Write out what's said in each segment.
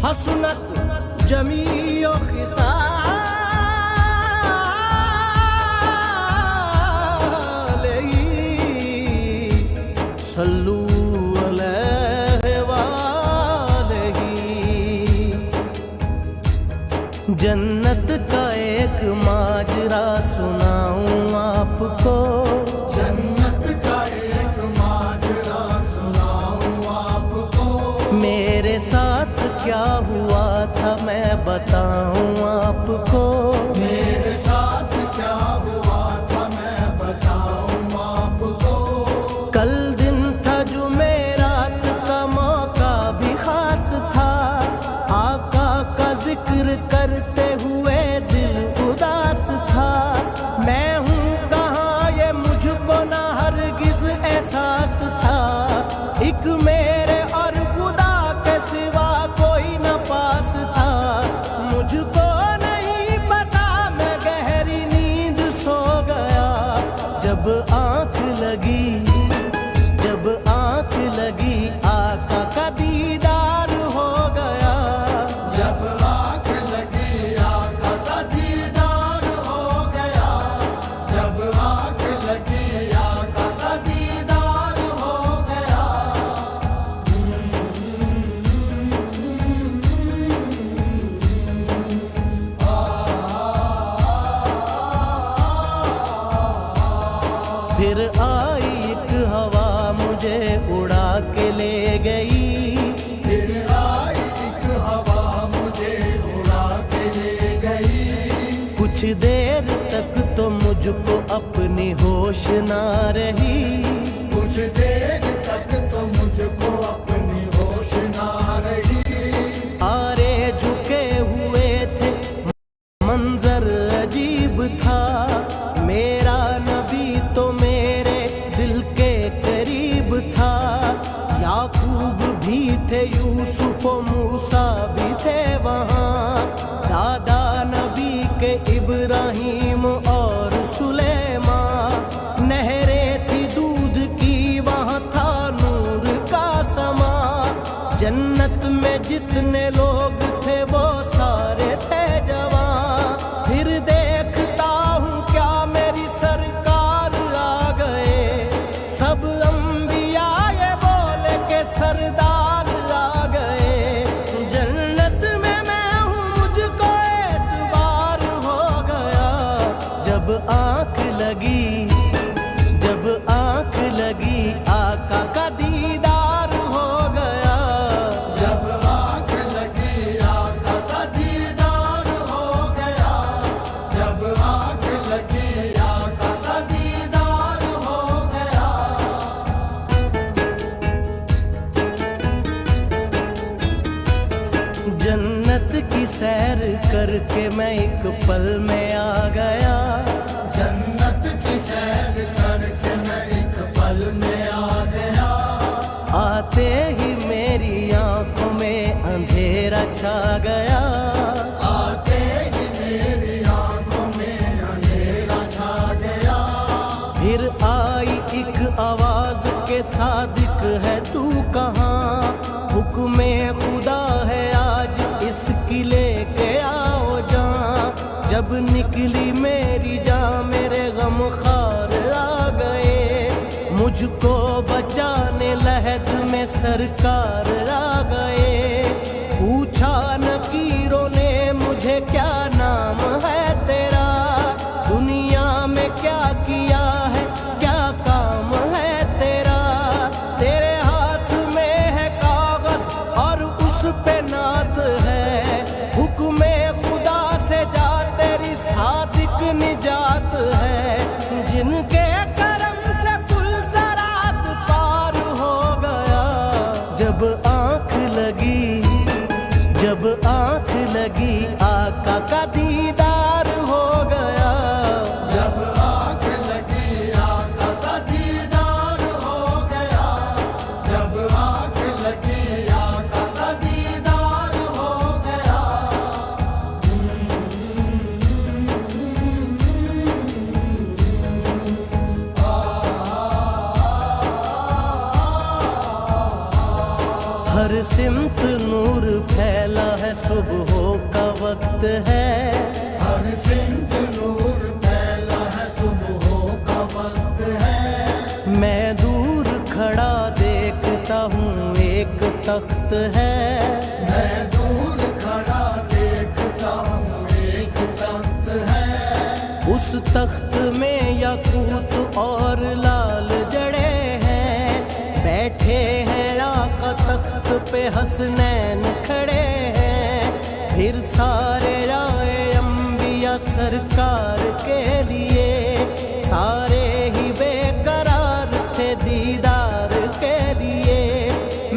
हसनत जमीओ खिसालही सल्लू अलैहि वालही। जन्नत का एक माजरा सुनाऊं आपको, जन्नत का एक माजरा सुनाऊं आपको। मेरे साथ क्या हुआ था मैं बताऊं आपको, मेरे साथ क्या हुआ था मैं बताऊं आपको। कल दिन था जुमेरात का मौका भी खास था, आका का जिक्र करते हुए दिल उदास था। मैं हूँ कहाँ ये मुझको ना हरगिज एहसास था, एक मेरे और खुदा के सिवा कोई न पास था। मुझको नहीं पता मैं गहरी नींद सो गया, जब आँख लगी आका का दीदार हो गया। जब आँख लगी आका का दीदार हो गया, जब आँख लगी आका का दीदार हो गया। फिर आई एक हवा मुझे उड़ा के ले गई, फिर आई एक हवा मुझे उड़ा के ले गई। कुछ देर तक तो मुझको अपनी होश ना रही, कुछ देर तक तो मुझको अपनी होश ना रही। आरे झुके हुए थे मंजर अजीब था, मेरा नबी तो मेरे दिल के करीब था। याकूब भी थे, यूसुफ और मूसा भी थे वहाँ, दादा नबी के इब्राहीम और सुलेमान। नहरें थी दूध की, वहाँ था नूर का समा। जन्नत में जितने लोग थे वो सारे थे जवान। फिर देखता हूँ क्या मेरी सरकार आ गए, सब अंबिया ये बोले के सरदार आ गए। जन्नत में मैं हूँ मुझको एतबार हो गया, जब आँख लगी आका का दीदार हो गया। जब आँख लगी आका का दीदार हो गया, जब आँख लगी आका का दीदार हो गया। जन्नत की सैर करके मैं एक पल में आ गया, जन्नत की सैर करके मैं एक पल में आ गया। आते ही मेरी आंखों में अंधेरा छा गया, आते ही मेरी आंखों में अंधेरा छा गया। फिर आई एक आवाज के सादिक है तू कहाँ, हुक्मे खुदा है आज इसकी लेके आओ जान। जब निकली मेरी जान मेरे गम खार आ गए, मुझको बचाने लहद में सरकार आ गए। पूछा नकीरों ने मुझे क्या नाम है तेरा, दुनिया में क्या किया है क्या काम है तेरा। तेरे हाथ में है कागज और उस पे नात है, हुक्मे खुदा से जा तेरी सादिक निजात है। जिनके करम से पुल सरात पार हो गया, जब आँख लगी आका का दीदार हो गया। जब आँख लगी आका का दीदार हो गया, जब आँख लगी आका का दीदार हो गया। हर सिमत नूर फैला तख्त है, मैं दूर खड़ा देखता हूँ एक तख्त है। उस तख्त में याकूत और लाल जड़े हैं। बैठे हैं आका तख्त पे हसनैन खड़े हैं। फिर सारे आए अंबिया सरकार के लिए, सारे ही बेकरार थे दीदार के लिए।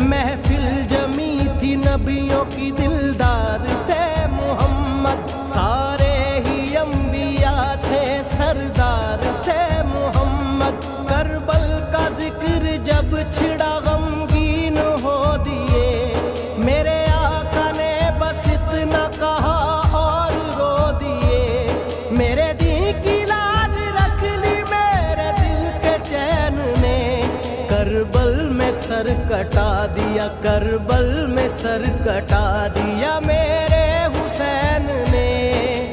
महफिल जमी थी नबियों की, दिलदार थे मोहम्मद। सारे ही अंबिया थे, सरदार थे मोहम्मद। करबल का जिक्र जब छिड़ा गमगीन हो दिए, मेरे आका ने बस इतना कहा और रो दिए। मेरे दिल की लाज रख ली मेरे दिल के चैन ने, करबल में सर कटा दिया, करबल में सर कटा दिया मेरे हुसैन ने।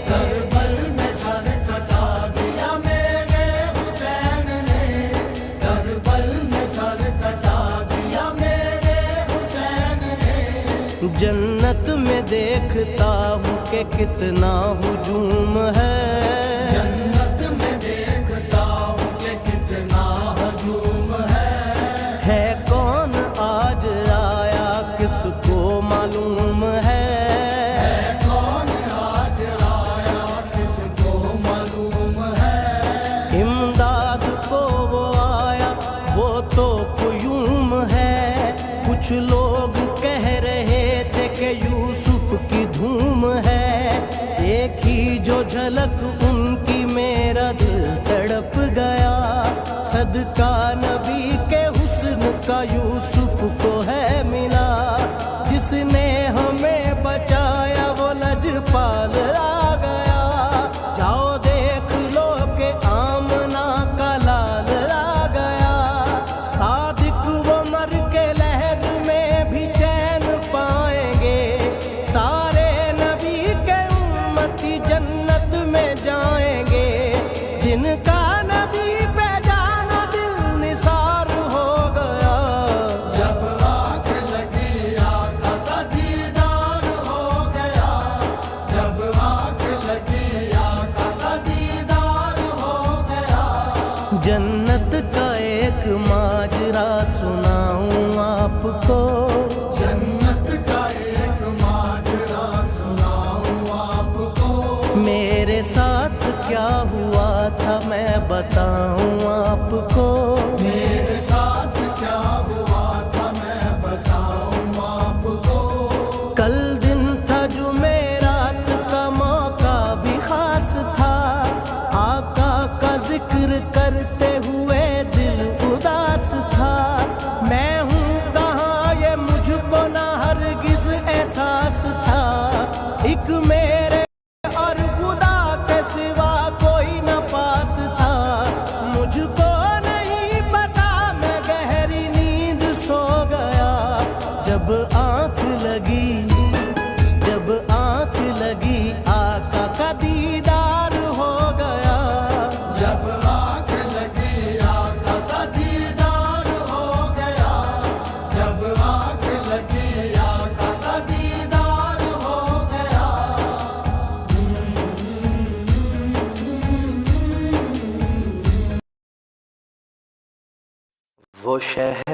करबल में सर कटा दिया मेरे हुसैन ने, करबल में सर कटा दिया मेरे हुसैन ने। जन्नत में देखता हूँ कि कितना हुजूम है, जन्नत में देखता हूँ कि कितना हजूम है कौन आज आया किसको मालूम है। कौन आज आया किसको मालूम है। इमदाद को वो आया वो तो कुयूम है। कुछ लोग कह रहे थे कि यूसुफ की धूम है। एक ही जो झलक उनकी मेरा दिल तड़प गया। सदका नबी के हुस्न का यूसुफ को है मिला। जिसने हमें बचाया वो लजपाल आ गया। जाओ देख लो के आमना का लाल आ गया। सादिक वो मर के लहद में भी चैन पाएंगे। सारे नबी के उम्मती जन्नत में जाएंगे। जिनका नबी पे जाना दिल निसार हो गया। जब आँख लगी आका का दीदार हो गया। जब आँख लगी आका का दीदार हो गया। जन्नत का एक माजरा सुनाऊं आपको। जन्नत का एक माजरा सुनाऊं आपको। मेरे साथ क्या हुआ था मैं बताऊं आपको। मेरे साथ क्या हुआ था मैं बताऊं आपको। कल दिन था जुमेरात का मौका भी खास था। आका का जिक्र करते हुए दिल उदास था। मैं हूँ कहाँ ये मुझको ना हरगिज एहसास था। एक मेरे और खुदा के सिवा कोई न पास था। मुझको नहीं पता मैं गहरी नींद सो गया। जब आँख लगी आका का दीदार हो गया। जब आँख लगी आका का दीदार हो गया। जब आँख लगी आका का दीदार हो गया। वो शहर